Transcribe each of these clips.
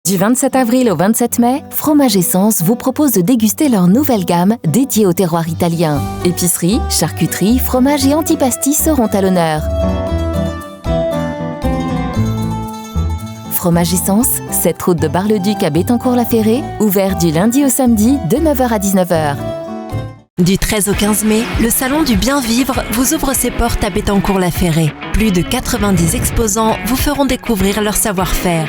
Du 27 avril au 27 mai, Fromage Essence vous propose de déguster leur nouvelle gamme dédiée au terroir italien. Épicerie, charcuterie, fromage et antipasti seront à l'honneur. Fromage Essence, 7 route de Bar-le-Duc à Bettencourt-la-Ferrée, ouvert du lundi au samedi de 9h à 19h. Du 13 au 15 mai, le Salon du Bien Vivre vous ouvre ses portes à Bettencourt-la-Ferrée. Plus de 90 exposants vous feront découvrir leur savoir-faire.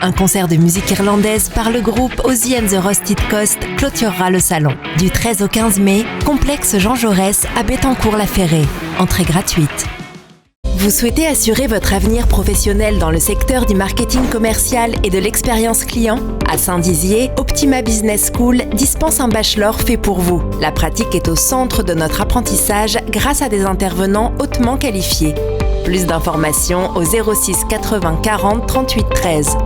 Un concert de musique irlandaise par le groupe Ozzy and the Rusted Coast clôturera le salon. Du 13 au 15 mai, complexe Jean Jaurès à Bettencourt-la-Ferrée. Entrée gratuite. Vous souhaitez assurer votre avenir professionnel dans le secteur du marketing commercial et de l'expérience client ? À Saint-Dizier, Optima Business School dispense un bachelor fait pour vous. La pratique est au centre de notre apprentissage grâce à des intervenants hautement qualifiés. Plus d'informations au 06 80 40 38 13.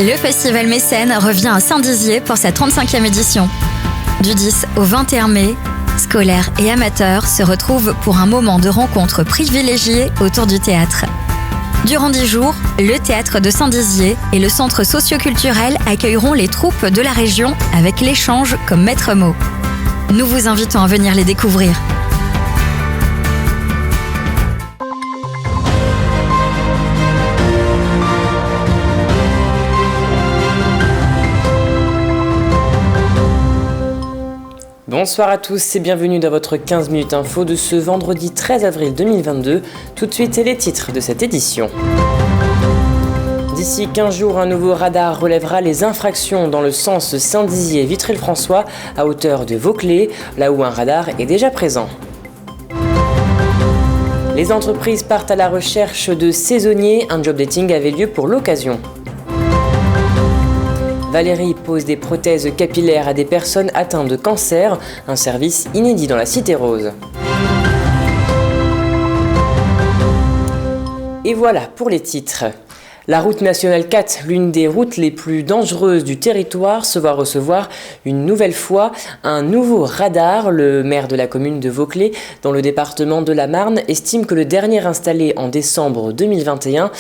Le Festival Mécène revient à Saint-Dizier pour sa 35e édition. Du 10 au 21 mai, scolaires et amateurs se retrouvent pour un moment de rencontre privilégié autour du théâtre. Durant 10 jours, le théâtre de Saint-Dizier et le centre socio-culturel accueilleront les troupes de la région avec l'échange comme maître mot. Nous vous invitons à venir les découvrir. Bonsoir à tous et bienvenue dans votre 15 minutes info de ce vendredi 13 avril 2022. Tout de suite, les titres de cette édition. D'ici 15 jours, un nouveau radar relèvera les infractions dans le sens Saint-Dizier-Vitry-le-François à hauteur de Vauclé, là où un radar est déjà présent. Les entreprises partent à la recherche de saisonniers. Un job dating avait lieu pour l'occasion. Valérie pose des prothèses capillaires à des personnes atteintes de cancer, un service inédit dans la Cité Rose. Et voilà pour les titres. La route nationale 4, l'une des routes les plus dangereuses du territoire, se voit recevoir une nouvelle fois un nouveau radar. Le maire de la commune de Vauclé, dans le département de la Marne, estime que le dernier installé en décembre 2021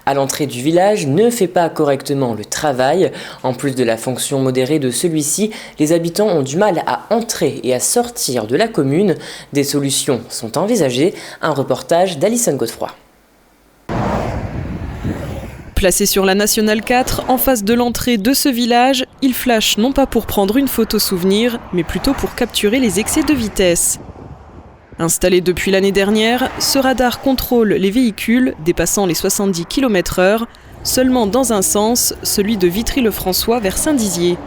à l'entrée du village ne fait pas correctement le travail. En plus de la fonction modérée de celui-ci, les habitants ont du mal à entrer et à sortir de la commune. Des solutions sont envisagées. Un reportage d'Alison Godefroy. Placé sur la Nationale 4, en face de l'entrée de ce village, il flash non pas pour prendre une photo souvenir, mais plutôt pour capturer les excès de vitesse. Installé depuis l'année dernière, ce radar contrôle les véhicules dépassant les 70 km/h, seulement dans un sens, celui de Vitry-le-François vers Saint-Dizier.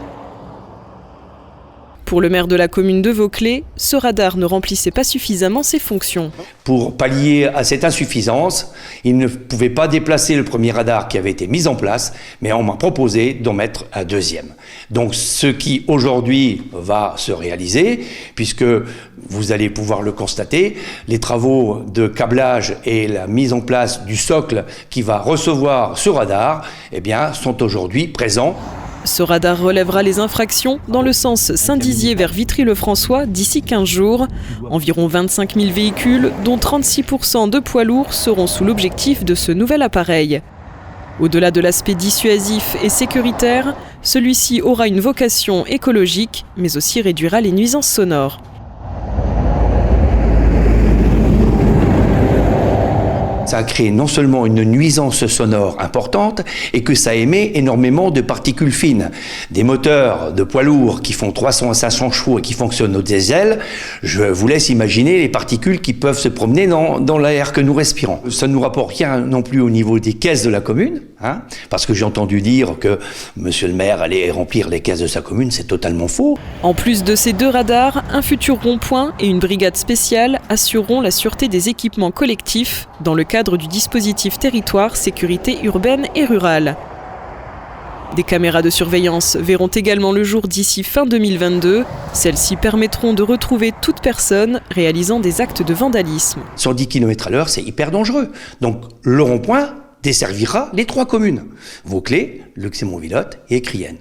Pour le maire de la commune de Vauclé, ce radar ne remplissait pas suffisamment ses fonctions. Pour pallier à cette insuffisance, il ne pouvait pas déplacer le premier radar qui avait été mis en place, mais on m'a proposé d'en mettre un deuxième. Donc ce qui aujourd'hui va se réaliser, puisque vous allez pouvoir le constater, les travaux de câblage et la mise en place du socle qui va recevoir ce radar, eh bien, sont aujourd'hui présents. Ce radar relèvera les infractions dans le sens Saint-Dizier vers Vitry-le-François d'ici 15 jours. Environ 25 000 véhicules, dont 36% de poids lourds, seront sous l'objectif de ce nouvel appareil. Au-delà de l'aspect dissuasif et sécuritaire, celui-ci aura une vocation écologique, mais aussi réduira les nuisances sonores. Ça a créé non seulement une nuisance sonore importante, et que ça émet énormément de particules fines. Des moteurs de poids lourds qui font 300 à 500 chevaux et qui fonctionnent au diesel, je vous laisse imaginer les particules qui peuvent se promener dans l'air que nous respirons. Ça ne nous rapporte rien non plus au niveau des caisses de la commune, parce que j'ai entendu dire que monsieur le maire allait remplir les caisses de sa commune, c'est totalement faux. En plus de ces deux radars, un futur rond-point et une brigade spéciale assureront la sûreté des équipements collectifs dans le cadre du dispositif territoire sécurité urbaine et rurale. Des caméras de surveillance verront également le jour d'ici fin 2022. Celles-ci permettront de retrouver toute personne réalisant des actes de vandalisme. 110 km/h, c'est hyper dangereux. Donc le rond-point desservira les trois communes, Vauclé, Lexé-Montvillotte et Écrienne.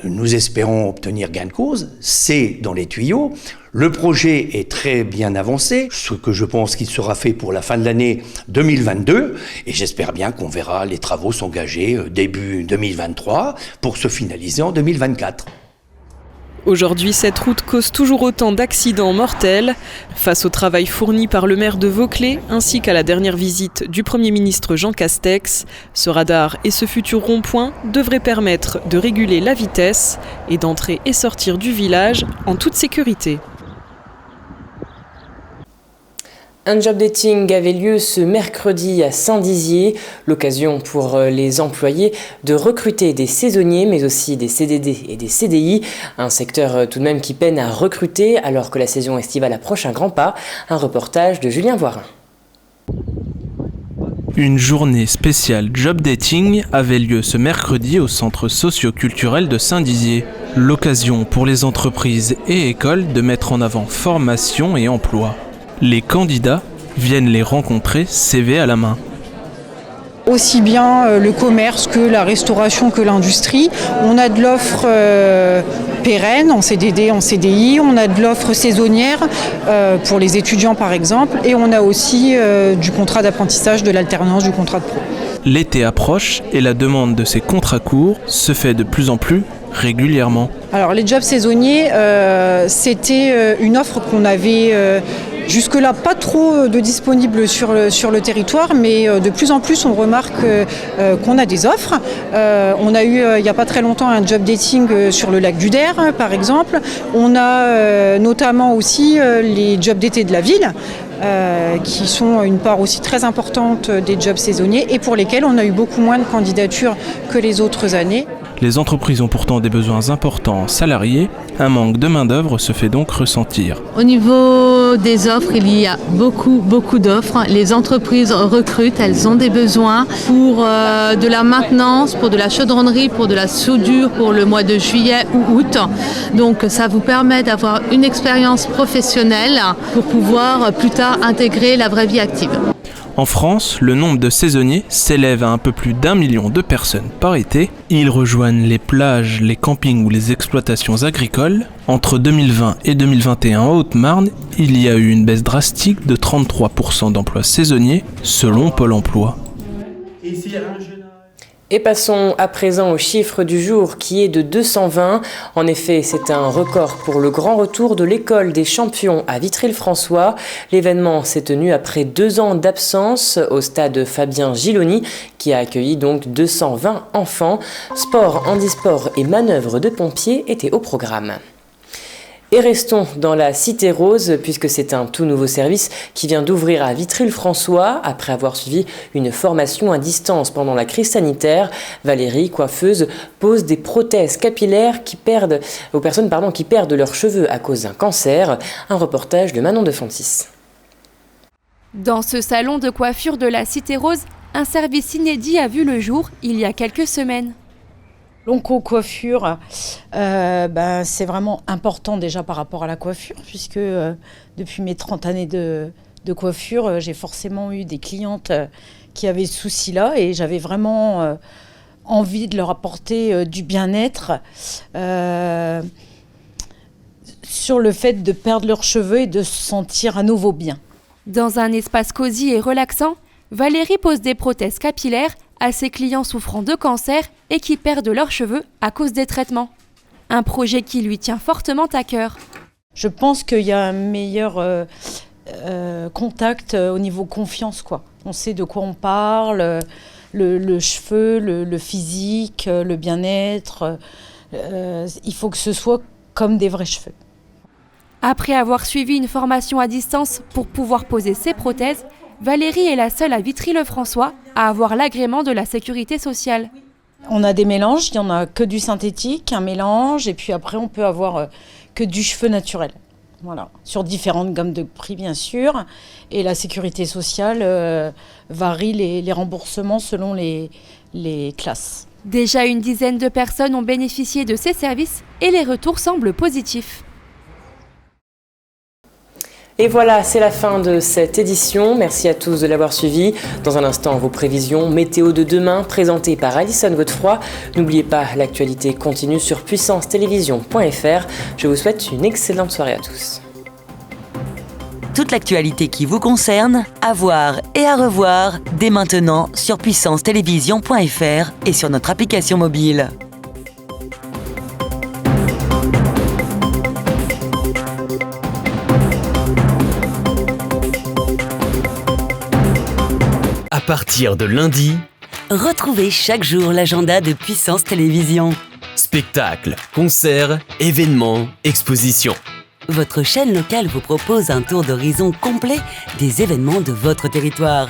Nous espérons obtenir gain de cause, c'est dans les tuyaux. Le projet est très bien avancé, ce que je pense qu'il sera fait pour la fin de l'année 2022, et j'espère bien qu'on verra les travaux s'engager début 2023 pour se finaliser en 2024. Aujourd'hui, cette route cause toujours autant d'accidents mortels. Face au travail fourni par le maire de Vauclé, ainsi qu'à la dernière visite du Premier ministre Jean Castex, ce radar et ce futur rond-point devraient permettre de réguler la vitesse et d'entrer et sortir du village en toute sécurité. Un job dating avait lieu ce mercredi à Saint-Dizier, l'occasion pour les employés de recruter des saisonniers mais aussi des CDD et des CDI, un secteur tout de même qui peine à recruter alors que la saison estivale approche à grands pas. Un reportage de Julien Voirin. Une journée spéciale job dating avait lieu ce mercredi au centre socio-culturel de Saint-Dizier. L'occasion pour les entreprises et écoles de mettre en avant formation et emploi. Les candidats viennent les rencontrer CV à la main. Aussi bien le commerce que la restauration que l'industrie. On a de l'offre pérenne en CDD, en CDI, on a de l'offre saisonnière pour les étudiants par exemple, et on a aussi du contrat d'apprentissage, de l'alternance, du contrat de pro. L'été approche et la demande de ces contrats courts se fait de plus en plus régulièrement. Alors les jobs saisonniers, c'était une offre qu'on avait jusque-là pas trop de disponibles sur le territoire, mais de plus en plus on remarque qu'on a des offres. On a eu il n'y a pas très longtemps un job dating sur le lac du Der par exemple. On a notamment aussi les jobs d'été de la ville. Qui sont une part aussi très importante des jobs saisonniers et pour lesquels on a eu beaucoup moins de candidatures que les autres années. Les entreprises ont pourtant des besoins importants en salariés. Un manque de main-d'œuvre se fait donc ressentir. Au niveau des offres, il y a beaucoup d'offres. Les entreprises recrutent, elles ont des besoins pour de la maintenance, pour de la chaudronnerie, pour de la soudure pour le mois de juillet ou août. Donc ça vous permet d'avoir une expérience professionnelle pour pouvoir plus tard intégrer la vraie vie active. En France, le nombre de saisonniers s'élève à un peu plus d'1 million de personnes par été. Ils rejoignent les plages, les campings ou les exploitations agricoles. Entre 2020 et 2021 en Haute-Marne, il y a eu une baisse drastique de 33% d'emplois saisonniers selon Pôle emploi. Et passons à présent au chiffre du jour qui est de 220. En effet, c'est un record pour le grand retour de l'école des champions à Vitry-le-François. L'événement s'est tenu après 2 ans d'absence au stade Fabien Giloni qui a accueilli donc 220 enfants. Sport, handisport et manœuvres de pompiers étaient au programme. Et restons dans la Cité Rose puisque c'est un tout nouveau service qui vient d'ouvrir à Vitry-le-François. Après avoir suivi une formation à distance pendant la crise sanitaire, Valérie, coiffeuse, pose des prothèses capillaires aux personnes qui perdent leurs cheveux à cause d'un cancer. Un reportage de Manon de Fontis. Dans ce salon de coiffure de la Cité Rose, un service inédit a vu le jour il y a quelques semaines. L'onco-coiffure, c'est vraiment important déjà par rapport à la coiffure, puisque depuis mes 30 années de coiffure, j'ai forcément eu des clientes qui avaient ce souci-là et j'avais vraiment envie de leur apporter du bien-être sur le fait de perdre leurs cheveux et de se sentir à nouveau bien. Dans un espace cosy et relaxant, Valérie pose des prothèses capillaires à ses clients souffrant de cancer et qui perdent leurs cheveux à cause des traitements. Un projet qui lui tient fortement à cœur. Je pense qu'il y a un meilleur contact au niveau confiance, quoi. On sait de quoi on parle, le cheveu, le physique, le bien-être. Il faut que ce soit comme des vrais cheveux. Après avoir suivi une formation à distance pour pouvoir poser ses prothèses, Valérie est la seule à Vitry-le-François à avoir l'agrément de la sécurité sociale. On a des mélanges, il n'y en a que du synthétique, un mélange, et puis après on peut avoir que du cheveu naturel. Voilà, sur différentes gammes de prix bien sûr, et la sécurité sociale varie les remboursements selon les classes. Déjà une dizaine de personnes ont bénéficié de ces services et les retours semblent positifs. Et voilà, c'est la fin de cette édition. Merci à tous de l'avoir suivi. Dans un instant, vos prévisions météo de demain présentées par Alison Godefroy. N'oubliez pas, l'actualité continue sur puissancetélévision.fr. Je vous souhaite une excellente soirée à tous. Toute l'actualité qui vous concerne, à voir et à revoir dès maintenant sur puissancetélévision.fr et sur notre application mobile. À partir de lundi, retrouvez chaque jour l'agenda de Puissance Télévision. Spectacles, concerts, événements, expositions. Votre chaîne locale vous propose un tour d'horizon complet des événements de votre territoire.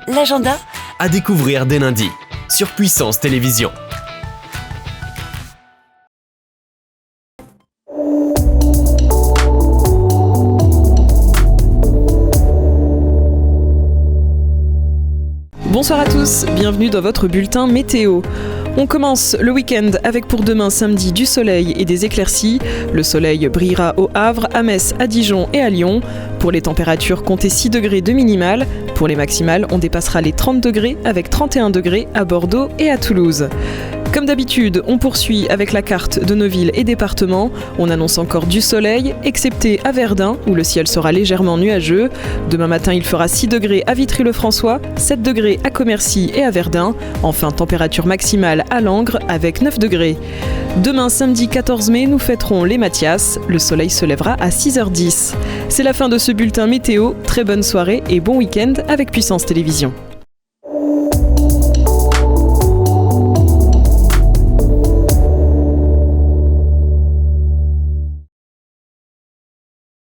L'agenda, à découvrir dès lundi sur Puissance Télévision. Bonsoir à tous, bienvenue dans votre bulletin météo. On commence le week-end avec pour demain samedi du soleil et des éclaircies. Le soleil brillera au Havre, à Metz, à Dijon et à Lyon. Pour les températures, comptez 6 degrés de minimales. Pour les maximales, on dépassera les 30 degrés avec 31 degrés à Bordeaux et à Toulouse. Comme d'habitude, on poursuit avec la carte de nos villes et départements. On annonce encore du soleil, excepté à Verdun, où le ciel sera légèrement nuageux. Demain matin, il fera 6 degrés à Vitry-le-François, 7 degrés à Commercy et à Verdun. Enfin, température maximale à Langres avec 9 degrés. Demain, samedi 14 mai, nous fêterons les Mathias. Le soleil se lèvera à 6h10. C'est la fin de ce bulletin météo. Très bonne soirée et bon week-end avec Puissance Télévision.